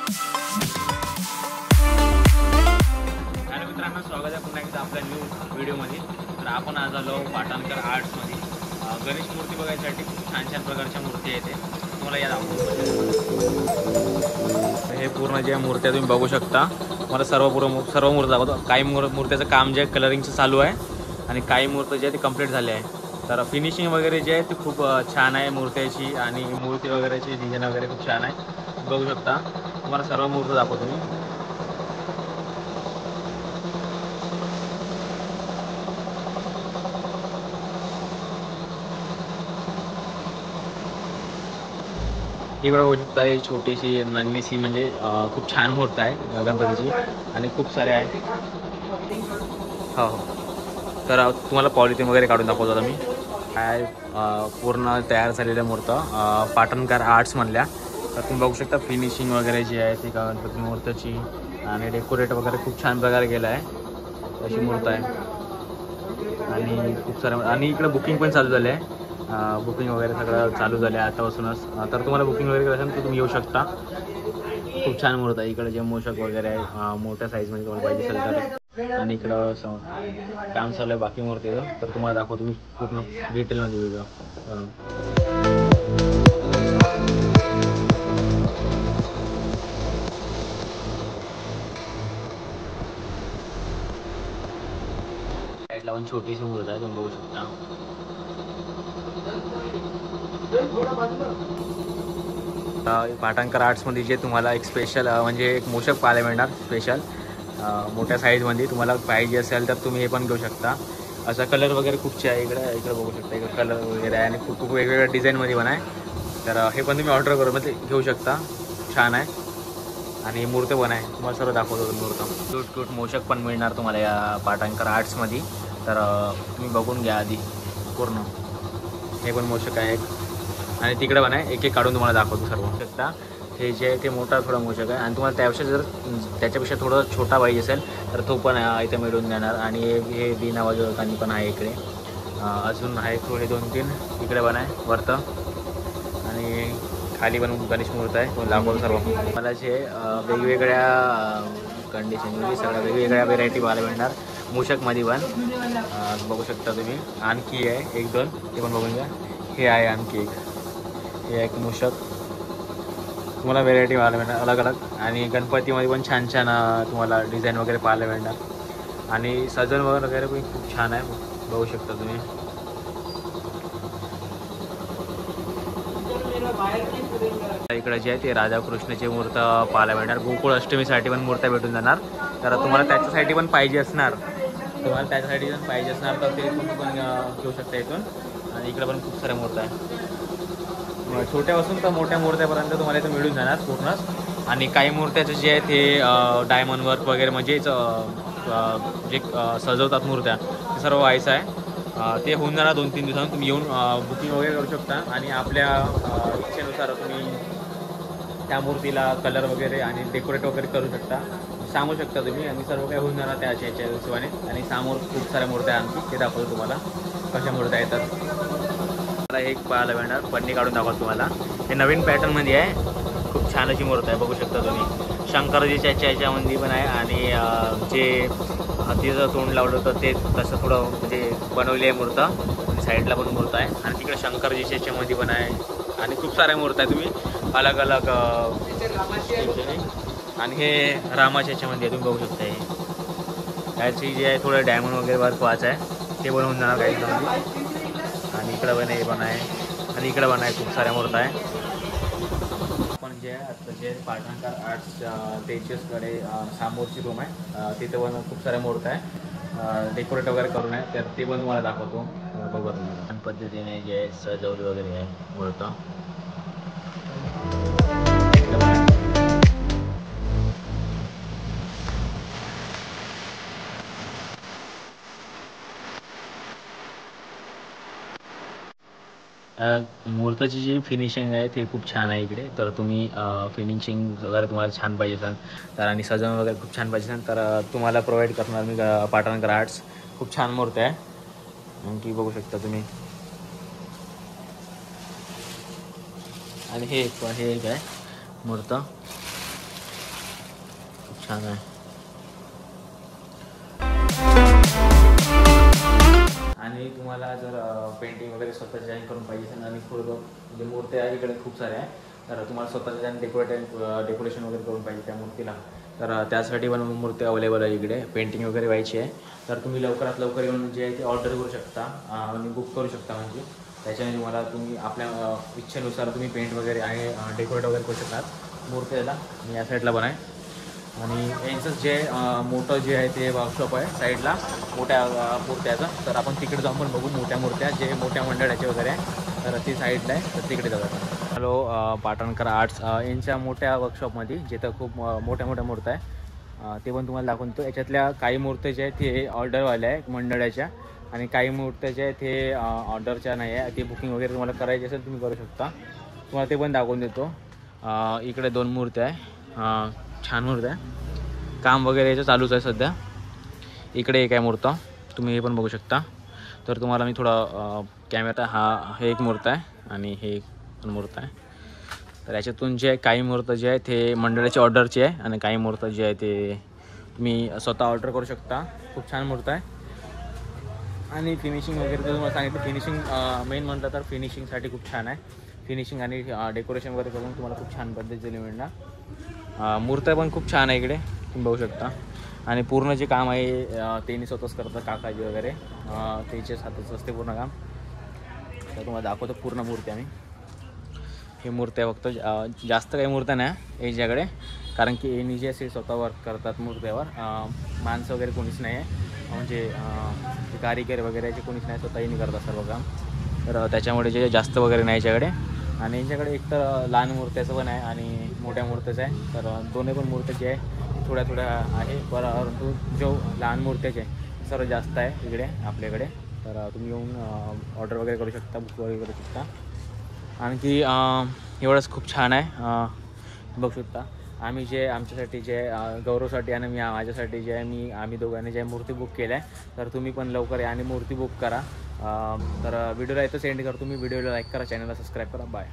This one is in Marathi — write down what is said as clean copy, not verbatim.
हॅलो मित्रांनो, स्वागत आहे पुन्हा एकदा आपल्या न्यू व्हिडिओमध्ये. तर आपण आज आलो पाटणकर आर्ट्समध्ये गणेश मूर्ती बघायसाठी. खूप छान छान प्रकारच्या मूर्ती आहेत तुम्हाला या दाखवतो. हे पूर्ण ज्या मूर्त्या तुम्ही बघू शकता, मला सर्व मूर्ती दाखवतो. काही मूर्त्याचं काम जे आहे कलरिंगचं चालू आहे आणि काही मूर्ती जे आहे ते कंप्लीट झाले आहे. तर फिनिशिंग वगैरे जे आहे ते खूप छान आहे मूर्त्याची आणि मूर्ती वगैरेची डिझाईन वगैरे खूप छान आहे. बघू शकता, तुम्हाला सर्व मूर्ती दाखवतो मी. ही बघू शकता, ही छोटीशी नन्हीशी म्हणजे खूप छान मूर्ती आहे गणपतीची आणि खूप सारे आहे. हो हो. तर तुम्हाला पॉलिथिन वगैरे काढून दाखवतो आता मी. काय पूर्ण तयार झालेल्या मूर्त्या पाटणकर आर्ट्स म्हणल्या. तर तुम्ही बघू शकता फिनिशिंग वगैरे जी आहे ती गणपती मूर्तीची आणि डेकोरेट वगैरे खूप छान प्रकारे केलं आहे. अशी मूर्ती आहे आणि खूप साऱ्या आणि इकडे बुकिंग पण चालू झाले आहे. बुकिंग वगैरे सगळं चालू झालं आहे आतापासूनच. तर तुम्हाला बुकिंग वगैरे करायचं तर तुम्ही येऊ शकता. खूप छान मूर्ती आहे. इकडे जे मोषक वगैरे आहे मोठ्या साईजमध्ये तुम्हाला पाहिजे असेल तर. आणि इकडं काम चालू आहे बाकी मूर्ती तर तुम्हाला दाखवतो मी पूर्ण डिटेलमध्ये व्हिडिओ. साईडला पण छोटीशी मूर्ती आहे तुम्ही बघू शकता. पाटणकर आर्ट्समध्ये जे तुम्हाला एक स्पेशल म्हणजे एक मूषक पाहायला मिळणार स्पेशल मोठ्या साईजमध्ये. तुम्हाला पाहिजे असेल तर तुम्ही हे पण घेऊ शकता. असा कलर वगैरे खूपचे आहे. इकडे बघू शकता, इकडे कलर वगैरे आहे आणि खूप वेगवेगळ्या डिझाईनमध्ये पण आहे. तर हे पण तुम्ही ऑर्डर करून म्हणजे घेऊ शकता. छान आहे आणि मूर्ती पण आहे. तुम्हाला सर्व दाखवतो मूर्ती. क्यूट मूषक पण मिळणार तुम्हाला या पाटणकर आर्ट्समध्ये. तर तुम्ही बघून घ्या आधी पूर्ण. हे पण मूषक आहे आणि तिकडे पण आहे. एक एक काढून तुम्हाला दाखवतो सर्व शकता. हे जे आहे ते मोठा थोडा मूषक आहे आणि तुम्हाला त्याच्यापेक्षा थोडं छोटा पाहिजे असेल तर तो पण इथे मिळून देणार. आणि हे बिना वाजवताना पण आहे इकडे. अजून आहे थोडे 2-3 इकडे पण आहे वरतं आणि खाली पण गणेश मूर्ती आहे. तो दाखवतो सर्व मला जे वेगवेगळ्या कंडिशनमध्ये सगळ्या वेगवेगळ्या व्हेरायटी पाहायला मिळणार मूषकमध्ये पण. बघू शकता तुम्ही. आणखी आहे 1-2 ते पण बघून घ्या. हे आहे आणखी एक. हे एक मूषक तुम्हाला व्हेरायटी पाहायला मिळणार अलग अलग. आणि गणपतीमध्ये पण छान छान तुम्हाला डिझाईन वगैरे पाहायला मिळणार आणि सजन वगैरे पण खूप छान आहे. बघू शकता तुम्ही. इकडे जे आहे ते राधाकृष्णाची मूर्ती पाहायला मिळणार. गोकुळ अष्टमीसाठी पण मूर्त्या भेटून जाणार. तर तुम्हाला त्याच्यासाठी पण पाहिजे असणार तर ते तुम्ही पण घेऊ शकता इथून. आणि इकडे पण खूप साऱ्या मूर्त्या आहे. छोट्यापासून तर मोठ्या मूर्त्यापर्यंत तुम्हाला इथं मिळून जाणार पूर्णच. आणि काही मूर्त्याचं जे आहे ते डायमंड वर्क वगैरे म्हणजेच जे सजवतात मूर्त्या ते सर्व व्हायचं आहे. ते होऊन जाणार 2-3 दिवसांनी. तुम्ही येऊन बुकिंग वगैरे करू शकता आणि आपल्या इच्छेनुसार तुम्ही त्या मूर्तीला कलर वगैरे आणि डेकोरेट वगैरे करू शकता. सांगू शकता तुम्ही आणि सर्व काही होऊन जाणार त्याच्या हिशोबाने. आणि समोर खूप साऱ्या मूर्त्या आणखी ते दाखवतो तुम्हाला कशा मूर्त्या येतात. मला एक पाहायला मिळणार पन्नी काढून दाखवतो तुम्हाला. हे नवीन पॅटर्नमध्ये आहे. खूप छान अशी मूर्ती आहे. बघू शकता तुम्ही. शंकरजीच्या याच्यामध्ये पण आहे आणि जे हत्तीचं तोंड लावलं होतं ते तसं थोडं म्हणजे बनवली आहे मूर्ती. आणि साईडला पण मूर्ती आहे आणि तिकडे शंकरजीच्या याच्यामध्ये पण आहे आणि खूप साऱ्या मूर्त्या आहे तुम्ही अलग अलग. आणि हे रामाच्या याच्यामध्ये तुम्ही बघू शकता. हे त्याची जे आहे थोडं डायमंड वगैरे वर्क वाच आहे ते बनवून जाणार काही दिवसामध्ये. आणि इकडं पण हे पण आहे आणि इकडं पण आहे. खूप साऱ्या मूर्त्या आहे. पण जे आहे आता जे पाटणकर आर्ट्स त्याच्याकडे समोरची रूम आहे तिथे पण खूप साऱ्या मूर्त्या आहे डेकोरेट वगैरे करून आहे. तर ते पण तुम्हाला दाखवतो. बघा छान पद्धतीने जे सजवली वगैरे आहे मूर्ती. मूर्तीची जी फिनिशिंग आहे ते खूप छान आहे इकडे. तर तुम्ही फिनिशिंग वगैरे तुम्हाला छान पाहिजे असेल तर आणि सजवणं वगैरे खूप छान पाहिजे असेल तर तुम्हाला प्रोव्हाइड करणार मी पाटणकर आर्ट्स. खूप छान मूर्ती आहे आणखी बघू शकता तुम्ही. आणि हे एक आहे मूर्ती. छान आहे. आणि तुम्हाला जर पेंटिंग वगैरे स्वतः डिझाईन करून पाहिजे असेल आणि पूर्ण म्हणजे मूर्त्या इकडे खूप साऱ्या आहे, तर तुम्हाला स्वतः डिझाईन डेकोरेशन वगैरे करून पाहिजे त्या मूर्तीला, तर त्यासाठी पण मूर्ती अवेलेबल आहे इकडे. पेंटिंग वगैरे व्हायची आहे तर तुम्ही लवकरात लवकर येऊन जे आहे ते ऑर्डर करू शकता आणि बुक करू शकता. म्हणजे त्याच्याने तुम्हाला तुम्ही आपल्या इच्छेनुसार तुम्ही पेंट वगैरे आणि डेकोरेट वगैरे करू शकतात मूर्तीला. आणि या साईडला पण आहे. आणि यांचं जे मोठं जे आहे ते वर्कशॉप आहे साईडला मोठ्या मूर्त्याचं, तर आपण तिकडे जाऊन पण बघू मोठ्या मूर्त्या जे मोठ्या मंडळाचे वगैरे आहे, तर ती साईडला आहे, तर तिकडे जातात. हॅलो, पाटणकर आर्ट्स यांच्या मोठ्या वर्कशॉपमध्ये जिथं खूप मोठ्या मोठ्या मूर्त्या आहे ते पण तुम्हाला दाखवतो. याच्यातल्या काही मूर्त्या जे आहेत ते ऑर्डरवाल्या आहे मंडळाच्या, आणि काही मूर्त्या जे आहेत ते ऑर्डरच्या नाही आहे. ते बुकिंग वगैरे तुम्हाला करायची असेल तुम्ही करू शकता. तुम्हाला ते पण दाखवून देतो. इकडे 2 मूर्त्या आहे, छान मूर्त्या आहे. काम वगैरे याचं चालूच आहे सध्या. इकडे एक आहे मूर्त, तुम्ही हे पण बघू शकता. तर तुम्हाला मी थोडा कॅमेरा हे एक मूर्त आहे आणि हे एक पण मूर्त आहे. तर याच्यातून जे काही मूर्त जे आहे ते मंडळाची ऑर्डरची आहे आणि काही मूर्त जे आहे ते तुम्ही स्वतः ऑर्डर करू शकता. खूप छान मूर्त आहे. आणि फिनिशिंग वगैरे तर तुम्हाला सांगितलं. फिनिशिंग मेन म्हटलं तर फिनिशिंगसाठी खूप छान आहे. फिनिशिंग आणि डेकोरेशन वगैरे करून तुम्हाला खूप छान पद्धतीने मिळणार. मूर्त्या पण खूप छान आहे इकडे तुम्ही बघू शकता. आणि पूर्ण जे काम आहे त्यांनी स्वतःच करतं काकाजी वगैरे, त्याच्याच हाताचं असते पूर्ण काम. तर तुम्हाला दाखवतो पूर्ण मूर्ती आम्ही. हे मूर्त्या फक्त जास्त काही मूर्त्या नाही याच्याकडे, कारण की यांनी जे असे स्वतः वर्क करतात मूर्त्यावर. माणसं वगैरे कोणीच नाही आहे, म्हणजे कारिगर वगैरे याचे कोणीच नाही, स्वतः यांनी करतात सर्व काम. तर त्याच्यामुळे जे जास्त वगैरे नाही याच्याकडे. आणि यांच्याकडे एक तर लहान मूर्त्याचं पण आहे आणि मोठ्या मूर्त्याचं आहे. तर दोन्ही पण मूर्त्या जे आहे थोड्या थोड्या आहे, परंतु जो लहान मूर्त्याचे आहे सर्व जास्त आहे इकडे आपल्याकडे. तर तुम्ही येऊन ऑर्डर वगैरे करू शकता, बुक वगैरे करू शकता. आणखी एवढंच खूप छान आहे बघू शकता. आम्ही जे आमच्यासाठी जे गौरवसाठी आणि माझ्यासाठी जे आहे आम्ही दोघांनी जे मूर्ती बुक केल्या आहे, तर तुम्ही पण लवकर या आणि मूर्ती बुक करा. तर व्हिडिओला इथं सेंड करतो मी. व्हिडिओला लाईक करा, चॅनलला सबस्क्राईब करा. बाय.